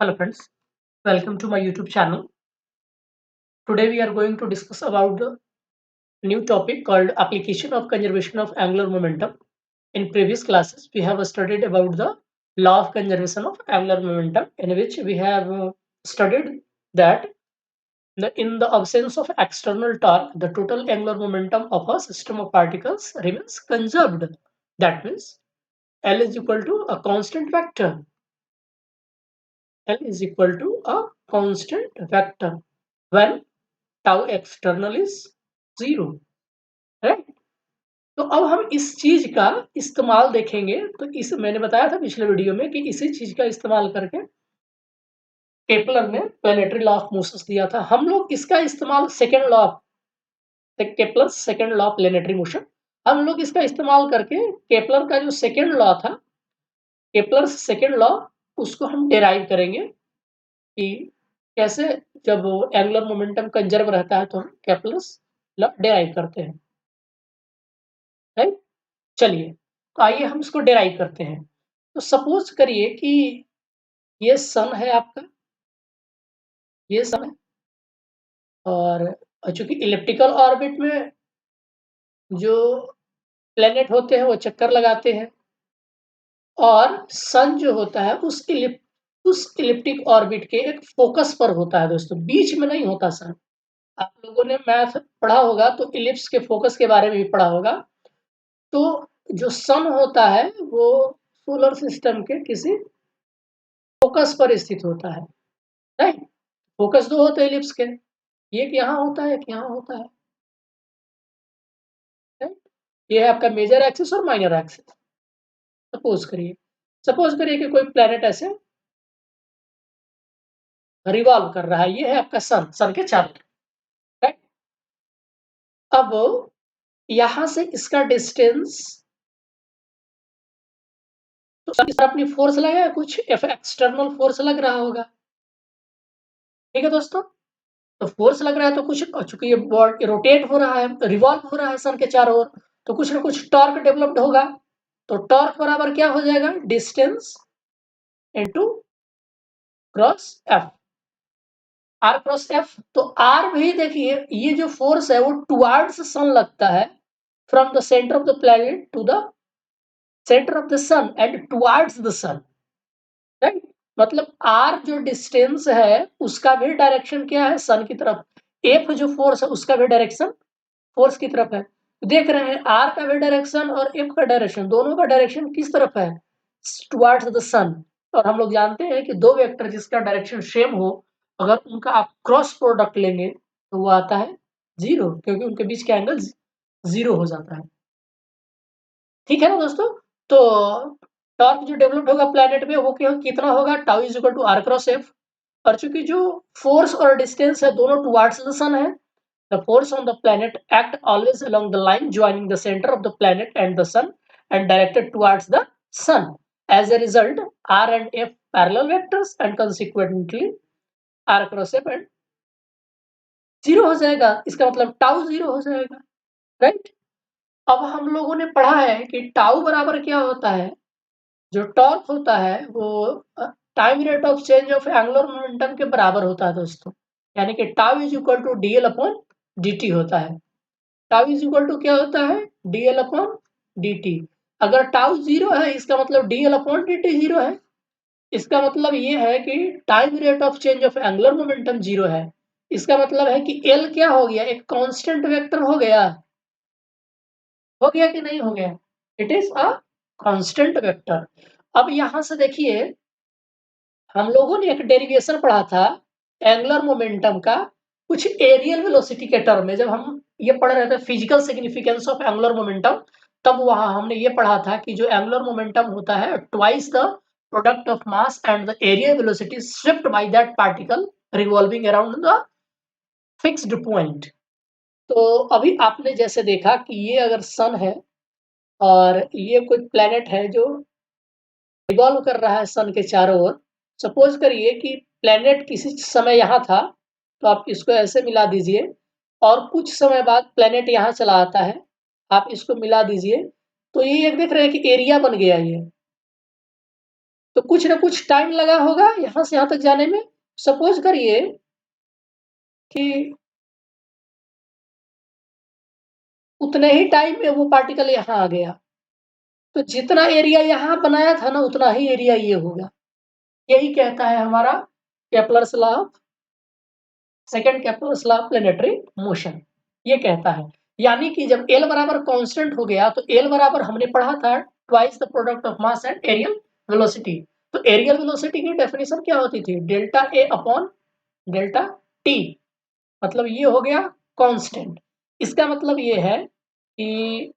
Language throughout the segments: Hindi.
Hello friends, welcome to my YouTube channel. Today we are going to discuss about the new topic called application of conservation of angular momentum. In previous classes, we have studied about the law of conservation of angular momentum, in which we have studied that in the absence of external torque, the total angular momentum of a system of particles remains conserved. That means L is equal to a constant vector. L is equal to a constant vector when tau external is 0, right. तो अब हम इस चीज का इस्तेमाल देखेंगे। तो इस मैंने बताया था पिछले वीडियो में कि इसी चीज का इस्तेमाल करके केपलर ने प्लैनेटरी लॉ ऑफ मोशंस दिया था। हम लोग इसका इस्तेमाल second law of Kepler second law of planetary motion, हम लोग इसका इस्तेमाल करके केपलर का जो सेकेंड लॉ था, केपलर सेकेंड लॉ, उसको हम डेराइव करेंगे कि कैसे जब एंगुलर मोमेंटम कंजर्व रहता है तो हम केपलर्स लॉ डेराइव करते हैं, राइट। चलिए, तो आइए हम इसको डेराइव करते हैं। तो सपोज करिए कि ये सन है आपका, ये सन है, और चूंकि इलिप्टिकल ऑर्बिट में जो प्लेनेट होते हैं वो चक्कर लगाते हैं, और सन जो होता है उस इलिप्टिक ऑर्बिट के एक फोकस पर होता है दोस्तों, बीच में नहीं होता सन। आप लोगों ने मैथ पढ़ा होगा तो इलिप्स के फोकस के बारे में भी पढ़ा होगा। तो जो सन होता है वो सोलर सिस्टम के किसी फोकस पर स्थित होता है, राइट। फोकस दो होते हैं इलिप्स के, एक यहाँ होता है, एक यहाँ होता है, राइट। ये है आपका मेजर एक्सिस और माइनर एक्सिस। सपोज करिए कि कोई प्लेनेट ऐसे रिवॉल्व कर रहा है, ये है आपका सन के चारों, राइट। अब यहां से इसका डिस्टेंस, तो सन की तरफ अपनी फोर्स लगाया, कुछ एक्सटर्नल फोर्स लग रहा होगा, ठीक है दोस्तों। तो फोर्स लग रहा है तो कुछ, चूंकि ये बॉडी रोटेट हो रहा है, रिवॉल्व हो रहा है सन के चारों ओर, तो कुछ ना कुछ टॉर्क डेवलप्ड होगा। तो टॉर्क बराबर क्या हो जाएगा, distance into cross F, R cross F. तो आर भी देखिए, ये जो फोर्स है वो टुवर्ड्स सन लगता है, from the centre of the planet to the centre of the sun and towards the sun, right. मतलब आर जो डिस्टेंस है उसका भी डायरेक्शन क्या है, सन की तरफ। एफ जो फोर्स है उसका भी डायरेक्शन फोर्स की तरफ है। देख रहे हैं आर का भी डायरेक्शन और एफ का डायरेक्शन, दोनों का डायरेक्शन किस तरफ है, टुवर्ड्स द सन। और हम लोग जानते हैं कि दो वेक्टर जिसका डायरेक्शन सेम हो, अगर उनका आप क्रॉस प्रोडक्ट लेंगे तो वो आता है 0, क्योंकि उनके बीच का एंगल 0 हो जाता है, ठीक है ना दोस्तों। तो टॉर्क जो डेवलप्ड होगा प्लैनेट में वो कितना होगा, tau is equal to R cross F. और चूंकि जो फोर्स और डिस्टेंस है दोनों टुवर्ड्स द सन है, the force on the planet act always along the line joining the center of the planet and the sun and directed towards the sun. As a result, R and F parallel vectors and consequently R cross F and 0 हो जाएगा। इसका मतलब टाउ 0 हो जाएगा, राइट। अब हम लोगों ने पढ़ा है कि टाउ बराबर क्या होता है, जो टॉर्क होता है वो time rate of change of angular momentum के बराबर होता है दोस्तों। यानी कि tau is equal to DL upon dt होता है। टाउ इज इक्वल टू क्या होता है, डीएल अपॉन dt। अगर टाउ 0 है इसका मतलब डीएल अपॉन dt 0 है। इसका मतलब ये है कि time rate of change of angular momentum 0 है। इसका मतलब है कि L क्या हो गया, एक कांस्टेंट वेक्टर हो गया कि नहीं हो गया, it is a constant vector. अब यहां से देखिए, हम लोगों ने एक डेरिवेशन पढ़ा था एंगुलर मोमेंटम का, कुछ एरियल वेलोसिटी के टर्म में। जब हम ये पढ़ रहे थे physical significance of angular momentum, तब वहां हमने ये पढ़ा था कि जो एंगुलर मोमेंटम होता है twice the product of mass and the area velocity Swift by that particle revolving around the fixed point. तो अभी आपने जैसे देखा कि ये अगर सन है और ये कोई प्लेनेट है जो रिवॉल्व कर रहा है सन के चारों ओर। सपोज करिए कि प्लेनेट किसी समय यहाँ था, तो आप इसको ऐसे मिला दीजिए, और कुछ समय बाद प्लेनेट यहाँ चला आता है, आप इसको मिला दीजिए, तो ये एक देख रहे हैं कि एरिया बन गया ये। तो कुछ ना कुछ टाइम लगा होगा यहाँ से यहाँ तक जाने में। सपोज करिए कि उतने ही टाइम में वो पार्टिकल यहाँ आ गया, तो जितना एरिया यहाँ बनाया था ना उतना ही एरिया ये होगा। यही कहता है हमारा Kepler's law of second Kepler's law of planetary motion, ये कहता है। यानी कि जब एल बराबर कांस्टेंट हो गया तो एल बराबर हमने पढ़ा था twice the product of mass and areal velocity. तो एरियल वेलोसिटी की डेफिनेशन क्या होती थी? Delta A upon delta T, मतलब ये हो गया कांस्टेंट। इसका मतलब ये है कि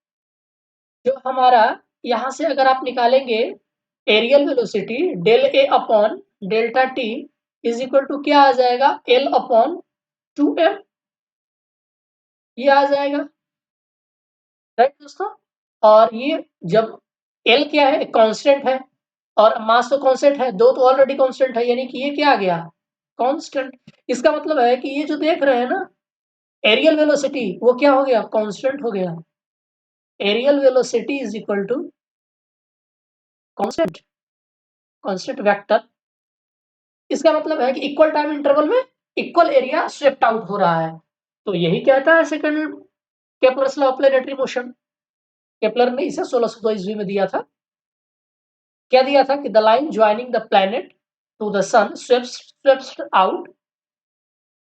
जो हमारा यहाँ से अगर आप निकालेंगे areal velocity del A upon delta T is equal to क्या आ जाएगा? एल अपॉन 2m, ये आ जाएगा, राइट दोस्तों। और ये जब एल क्या है? कांस्टेंट है, और मास तो कांस्टेंट है, दो तो ऑलरेडी कांस्टेंट है, यानी कि ये क्या आ गया? कांस्टेंट। इसका मतलब है कि ये जो देख रहे हैं ना एरियल वेलोसिटी, वो क्या हो गया? कांस्टेंट हो गया। Areal velocity is equal to constant, constant vector. इसका मतलब है कि इक्वल टाइम इंटरवल में इक्वल एरिया स्वेप्ट आउट हो रहा है। तो यही कहता है second Kepler's law of planetary motion. Kepler ने इसे 1602 ईस्वी में दिया था। क्या दिया था कि the line joining the planet to the sun sweeps out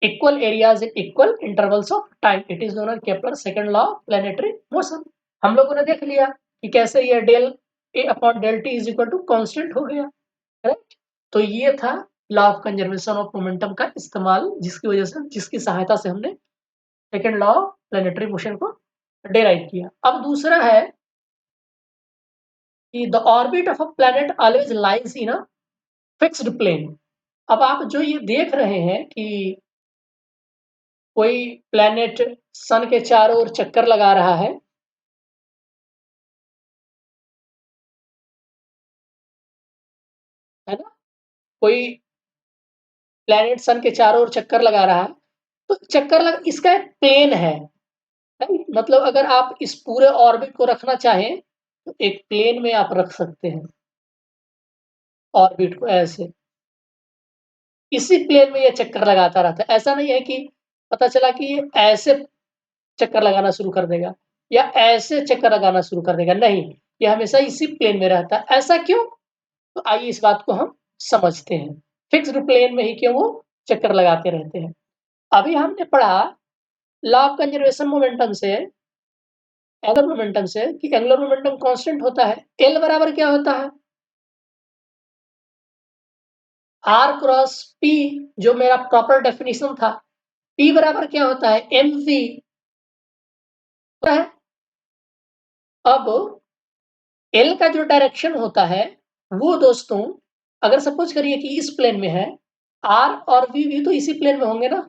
equal areas in equal intervals of time, it is known as Kepler second law of planetary motion. हम लोगों ने देख लिया कि कैसे ये del A upon del T is equal to constant हो गया, राइट। तो ये था law of conservation of momentum का इस्तेमाल, जिसकी वजह से, जिसकी सहायता से हमने second law of planetary motion को डेराइव किया। अब दूसरा है कि the orbit of a planet always lies in a fixed plane. अब आप जो ये देख रहे हैं कि कोई प्लैनेट सन के चारों ओर चक्कर लगा रहा है ना? कोई प्लैनेट सन के चारों ओर चक्कर लगा रहा है, तो चक्कर लगा, इसका एक प्लेन है, राइट। मतलब अगर आप इस पूरे ऑर्बिट को रखना चाहें तो एक प्लेन में आप रख सकते हैं ऑर्बिट को, ऐसे इसी प्लेन में ये चक्कर लगाता रहता है। ऐसा नहीं है कि पता चला कि ये ऐसे चक्कर लगाना शुरू कर देगा या ऐसे चक्कर लगाना शुरू कर देगा, नहीं, ये हमेशा इसी प्लेन में रहता है। ऐसा क्यों? तो आइए इस बात को हम समझते हैं। फिक्स्ड प्लेन में ही क्यों वो चक्कर लगाते रहते हैं। अभी हमने पढ़ा लॉ ऑफ कंजर्वेशन मोमेंटम से, एंगुलर मोमेंटम से, कि एंगुलर मोमेंटम कांस्टेंट होता है। एल बराबर क्या होता है? आर क्रॉस पी, जो मेरा प्रॉपर डेफिनेशन था। पी बराबर क्या होता है? एम वी है। अब एल का जो डायरेक्शन होता है वो दोस्तों, अगर सपोज करिए कि इस प्लेन में है, आर और वी भी तो इसी प्लेन में होंगे ना,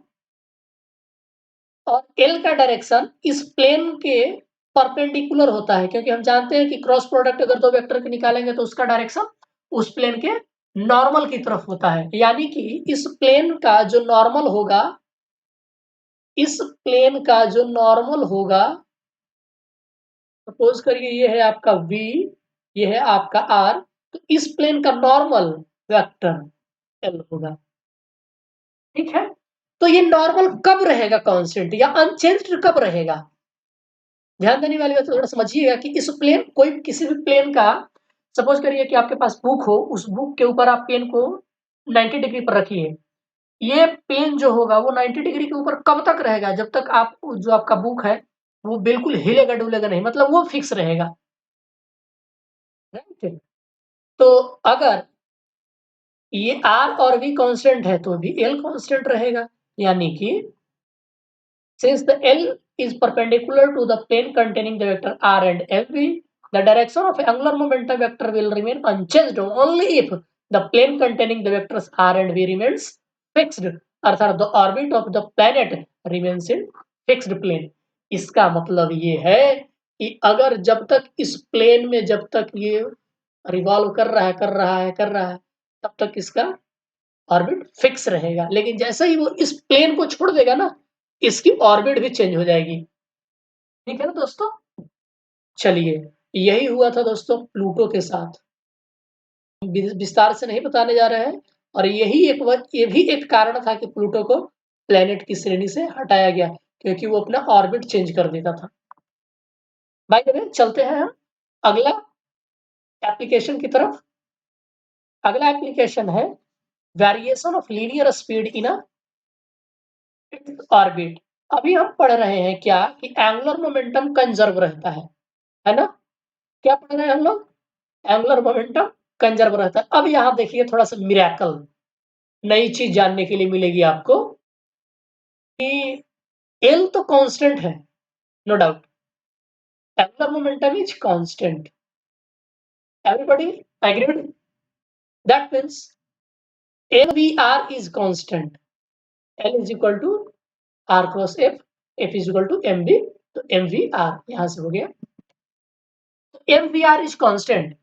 और एल का डायरेक्शन इस प्लेन के परपेंडिकुलर होता है, क्योंकि हम जानते हैं कि क्रॉस प्रोडक्ट अगर दो वेक्टर के निकालेंगे तो उसका डायरेक्शन उस प्लेन के नॉर्मल की तरफ होता है। यानी कि इस प्लेन का जो नॉर्मल होगा, इस प्लेन का जो नॉर्मल होगा, सपोज करिए ये है आपका v, ये है आपका r, तो इस प्लेन का नॉर्मल वेक्टर l होगा, ठीक है। तो ये नॉर्मल कब रहेगा कांस्टेंट या अनचेंज्ड कब रहेगा? ध्यान देने वाली बात थोड़ा समझिएगा कि इस प्लेन, कोई किसी भी प्लेन का, सपोज करिए कि आपके पास बुक हो, उस बुक के ऊपर आप पेन को 90 डिग्री पर रखिए। ये पेन जो होगा वो 90 डिग्री के ऊपर कब तक रहेगा? जब तक आप, जो आपका बुक है वो बिल्कुल हिलेगा डुलेगा नहीं, मतलब वो फिक्स रहेगा, राइट। तो अगर ये r और v कांस्टेंट है तो भी l कांस्टेंट रहेगा। यानी कि since the l is perpendicular to the plane containing the vector r and lv, the direction of angular momentum vector will remain unchanged only if the plane containing the vectors r and v remains fixed, अर्थात the orbit of the planet remains in fixed plane। इसका मतलब ये है कि अगर जब तक इस प्लेन में, जब तक ये रिवॉल्व कर रहा है कर रहा है कर रहा है, तब तक इसका ऑर्बिट फिक्स रहेगा। लेकिन जैसे ही वो इस प्लेन को छोड़ देगा ना, इसकी ऑर्बिट भी चेंज हो जाएगी, ठीक है ना दोस्तों। चलिए, यही हुआ था दोस्तों प्लूटो के साथ। विस्तार से नहीं बताने जा रहे हैं और ये भी एक कारण था कि प्लूटो को प्लैनेट की श्रेणी से हटाया गया क्योंकि वो अपना ऑर्बिट चेंज कर देता था। बाय द वे चलते हैं हम अगला एप्लीकेशन की तरफ। अगला एप्लीकेशन है variation of linear speed in a orbit. अभी हम पढ़ रहे हैं क्या कि एंगुलर मोमेंटम कंजर्व रहता है ना? क्या पढ़ रहे हैं हम लोग? एंगुलर मोमेंटम कंजर्व रहता है। अब यहाँ देखिए थोड़ा सा मिरेकल, नई चीज जानने के लिए मिलेगी आपको कि एल तो कांस्टेंट है, no doubt. Angular momentum is constant. Everybody agreed? That means L is constant. L is equal to R cross F, F is equal to mv, तो mvr यहां से हो गया। तो mvr is constant।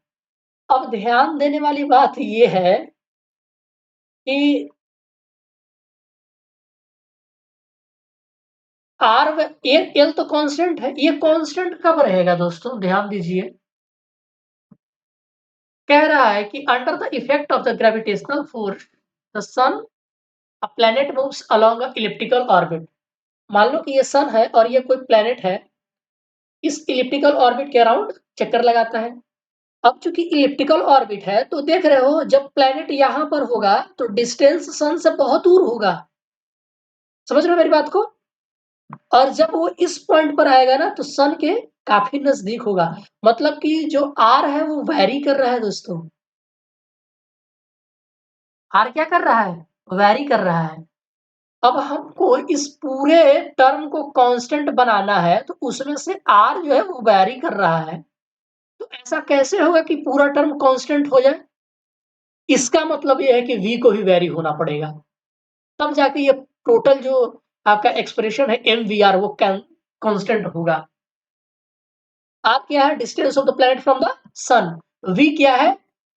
अब ध्यान देने वाली बात ये है कि एल तो कांस्टेंट है, ये कांस्टेंट कब रहेगा दोस्तों? ध्यान दीजिए, कह रहा है कि under the effect of the gravitational force the sun a planet moves along a elliptical orbit. मान लो कि ये सन है और ये कोई प्लैनेट है, इस इलिप्टिकल ऑर्बिट के अराउंड चक्कर लगाता है। अब चूंकि इलिप्टिकल ऑर्बिट है तो देख रहे हो जब प्लैनेट यहां पर होगा तो डिस्टेंस सन से बहुत दूर होगा। समझ रहे हो मेरी बात को? और जब वो इस पॉइंट पर आएगा ना तो सन के काफी नजदीक होगा। मतलब कि जो आर है वो वैरी कर रहा है दोस्तों। आर क्या कर रहा है? वैरी कर रहा है। अब हमको इस पूरे टर्म को कांस्टेंट बनाना है तो उसमें से आर जो है वो वैरी कर रहा है। तो ऐसा कैसे होगा कि पूरा टर्म कांस्टेंट हो जाए? इसका मतलब ये है कि v को भी वैरी होना पड़ेगा, तब जाके ये टोटल जो आपका एक्सप्रेशन है mvr वो कांस्टेंट होगा। r क्या है? Distance of the planet from the sun. v क्या है?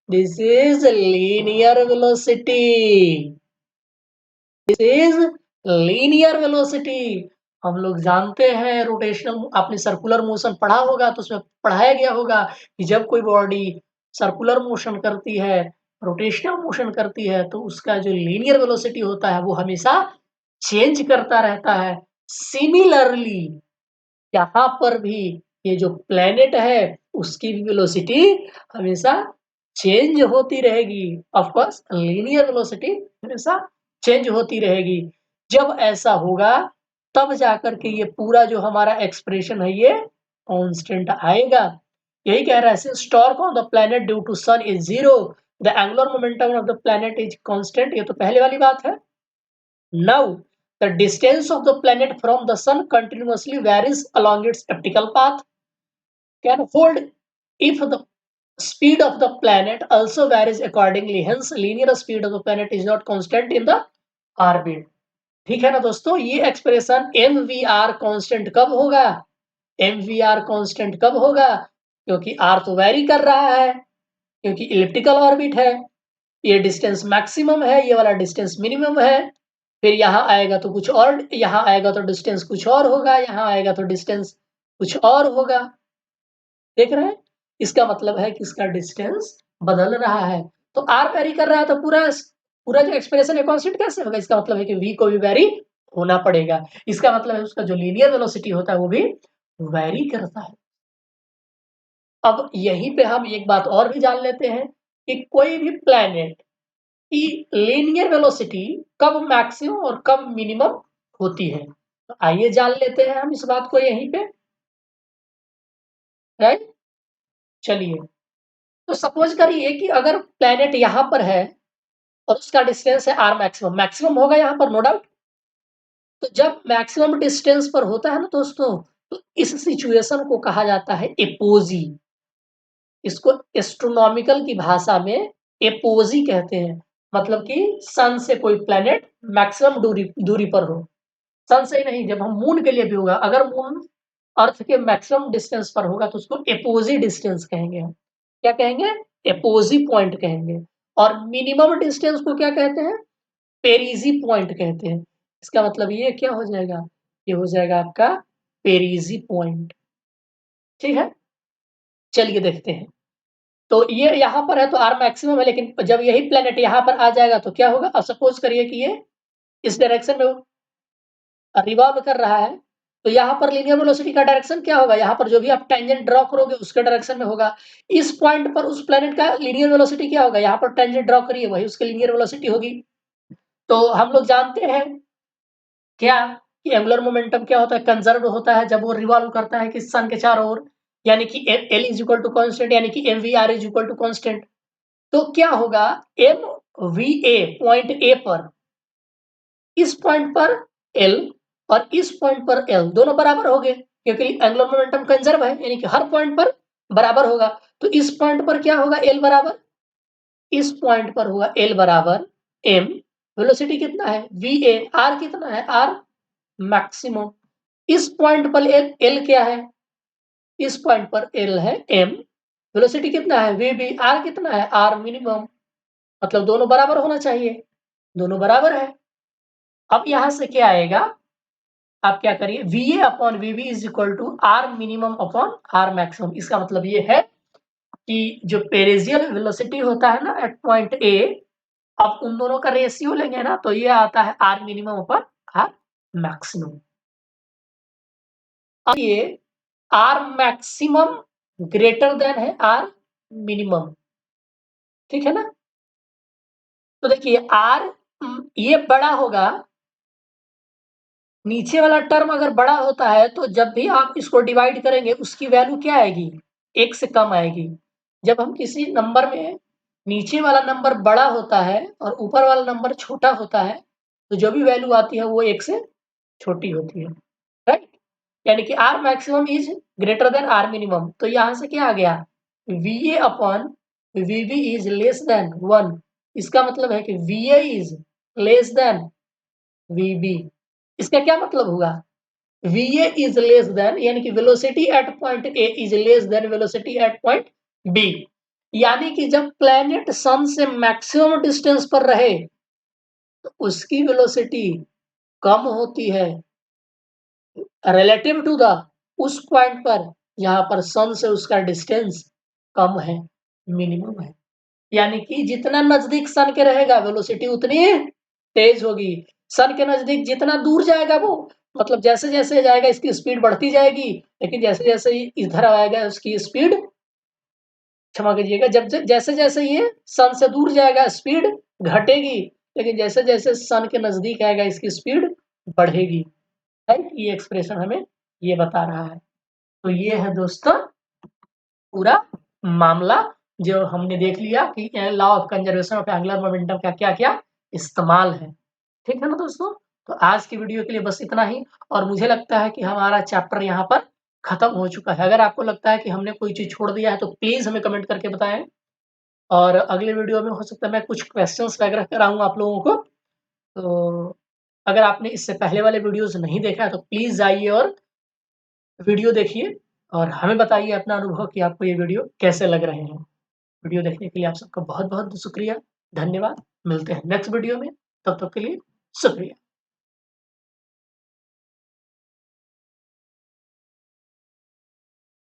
This is linear velocity. This is linear velocity. हम लोग जानते हैं रोटेशनल, आपने सर्कुलर मोशन पढ़ा होगा तो उसमें पढ़ाया गया होगा कि जब कोई बॉडी सर्कुलर मोशन करती है, रोटेशनल मोशन करती है तो उसका जो लीनियर वेलोसिटी होता है वो हमेशा चेंज करता रहता है। सिमिलरली यहाँ पर भी ये जो प्लेनेट है उसकी भी वेलोसिटी हमेशा चेंज होती रहेगी। ऑफ कोर्स लीनियर वेलोसिटी हमेशा चेंज होती रहेगी। जब ऐसा होगा तब जाकर के ये पूरा जो हमारा एक्सप्रेशन है ये कांस्टेंट आएगा। यही कह रहा है since torque on the planet due to sun is zero the angular momentum of the planet is constant. ये तो पहले वाली बात है। Now, the distance of the planet from the sun continuously varies along its elliptical path. Can hold if the speed of the planet also varies accordingly. Hence, linear speed of the planet is not constant in the orbit. ठीक है ना दोस्तों? ये एक्सप्रेशन mvr कांस्टेंट कब होगा? mvr कांस्टेंट कब होगा? क्योंकि r तो वैरी कर रहा है, क्योंकि इलिप्टिकल ऑर्बिट है। ये डिस्टेंस मैक्सिमम है, ये वाला डिस्टेंस मिनिमम है। फिर यहाँ आएगा तो कुछ और, यहाँ आएगा तो डिस्टेंस कुछ और होगा, यहाँ आएगा तो डिस्टेंस कुछ और होगा। देख रहे हैं? इसका मतलब है कि इसका डिस्टेंस बदल रहा है। तो आर वेरी कर रहा है तो पूरा पूरा जो एक्सप्रेशन है कांस्टेंट कैसे होगा? इसका मतलब है कि v को भी वेरी होना पड़ेगा। इसका मतलब है उसका जो लीनियर वेलोसिटी होता है वो भी वेरी करता है। अब यहीं पे हम एक बात और भी जान लेते हैं कि कोई भी प्लैनेट की लीनियर वेलोसिटी कब मैक्सिमम और कब मिनिमम होती है। तो आइए जान लेते हैं हम इस बात को यहीं पे, राइट? चलिए, तो सपोज करिए कि अगर प्लैनेट यहां पर है और उसका डिस्टेंस है आर मैक्सिमम, मैक्सिमम होगा यहां पर नो डाउट। तो जब मैक्सिमम डिस्टेंस पर होता है ना दोस्तों, तो इस सिचुएशन को कहा जाता है एपोजी। इसको एस्ट्रोनॉमिकल की भाषा में एपोजी कहते हैं। मतलब कि सन से कोई प्लैनेट मैक्सिमम दूरी दूरी पर हो। सन से ही नहीं, जब हम मून के लिए भी होगा, अगर मून अर्थ के मैक्सिमम डिस्टेंस पर होगा तो उसको एपोजी डिस्टेंस कहेंगे हम। क्या कहेंगे? एपोजी पॉइंट कहेंगे। और मिनिमम डिस्टेंस को क्या कहते हैं? पेरिजी पॉइंट कहते हैं। इसका मतलब ये क्या हो जाएगा? ये हो जाएगा आपका पेरिजी पॉइंट। ठीक है, चलिए देखते हैं। तो ये यहाँ पर है तो आर मैक्सिमम है, लेकिन जब यही प्लेनेट यहाँ पर आ जाएगा तो क्या होगा? अब सपोज करिए कि ये इस डायरेक्शन में रिवॉल्व कर रहा है, तो यहाँ पर लीनियर वेलोसिटी का डायरेक्शन क्या होगा? यहाँ पर जो भी आप टेंजेंट ड्रॉ करोगे उसके डायरेक्शन में होगा। इस पॉइंट पर उस प्लेनेट का लीनियर वेलोसिटी क्या होगा? यहाँ पर टेंजेंट ड्रॉ करिए, वही उसकी लीनियर वेलोसिटी होगी। तो हम लोग जानते हैं क्या कि एंगुलर मोमेंटम क्या होता है? कंजर्व होता है जब वो रिवॉल्व करता है किस सन के चारों ओर, यानी कि L is equal to constant, यानी कि mvr is equal to constant. तो क्या होगा? mva पॉइंट ए पर, इस पॉइंट पर L और इस पॉइंट पर L दोनों बराबर हो गए, क्योंकि एंगुलर मोमेंटम कंजर्व है, यानी कि हर पॉइंट पर बराबर होगा। तो इस पॉइंट पर क्या होगा? L बराबर, इस पॉइंट पर होगा L बराबर m, वेलोसिटी कितना है? va, r कितना है? r maximum. इस पॉइंट पर L क्या है? इस पॉइंट पर L है m, वेलोसिटी कितना है? vb, r कितना है? r minimum. मतलब दोनों बराबर होना चाहिए, दोनों बराबर है। अब यहां से क्या आएगा? आप क्या करिए, VA upon VB is equal to R minimum upon R maximum. इसका मतलब ये है कि जो पेरिजियल वेलोसिटी होता है ना एट पॉइंट A, अब उन दोनों का रेशियो लेंगे ना तो ये आता है R minimum upon R maximum. अब ये R मैक्सिमम ग्रेटर देन है R मिनिमम, ठीक है ना? तो देखिए R ये बड़ा होगा, नीचे वाला टर्म अगर बड़ा होता है तो जब भी आप इसको डिवाइड करेंगे उसकी वैल्यू क्या आएगी? 1 से कम आएगी। जब हम किसी नंबर में नीचे वाला नंबर बड़ा होता है और ऊपर वाला नंबर छोटा होता है, तो जो भी वैल्यू आती है वो 1 से छोटी होती है, राइट? यानी कि R maximum is greater than R minimum. तो यहाँ से क्या आ गया? VA upon VB is less than 1। इसका मतलब है कि VA is less than VB। इसका क्या मतलब हुआ? VA is less than, यानी कि velocity at point A is less than velocity at point B। यानी कि जब प्लैनेट सन से मैक्सिमम डिस्टेंस पर रहे तो उसकी वेलोसिटी कम होती है रिलेटिव टू द उस पॉइंट पर जहां पर सन से उसका डिस्टेंस कम है, मिनिमम है। यानी कि जितना नजदीक सन के रहेगा वेलोसिटी उतनी तेज होगी। सन के नजदीक जितना दूर जाएगा वो, मतलब जैसे जैसे जाएगा इसकी स्पीड बढ़ती जाएगी, लेकिन जैसे जैसे इधर आएगा उसकी स्पीड, क्षमा कीजिएगा, जब जैसे जैसे ये सन से दूर जाएगा स्पीड घटेगी, लेकिन जैसे जैसे सन के नजदीक आएगा इसकी स्पीड बढ़ेगी, राइट? ये एक्सप्रेशन हमें ये बता रहा है। तो ये है दोस्तों पूरा मामला जो हमने देख लिया कि law of conservation of angular momentum का क्या क्या इस्तेमाल है, ठीक है ना दोस्तों? तो आज की वीडियो के लिए बस इतना ही, और मुझे लगता है कि हमारा चैप्टर यहाँ पर खत्म हो चुका है। अगर आपको लगता है कि हमने कोई चीज छोड़ दिया है तो प्लीज हमें कमेंट करके बताएं, और अगले वीडियो में हो सकता है मैं कुछ क्वेश्चंस वगैरह कराऊँ आप लोगों को। तो अगर आपने इससे पहले वाले वीडियोस नहीं देखा है तो प्लीज जाइए और वीडियो देखिए, और हमें बताइए अपना अनुभव कि आपको ये वीडियो कैसे लग रहे हैं। वीडियो देखने के लिए आप सबका बहुत बहुत शुक्रिया, धन्यवाद। मिलते हैं नेक्स्ट वीडियो में, तब तक के लिए शुक्रिया।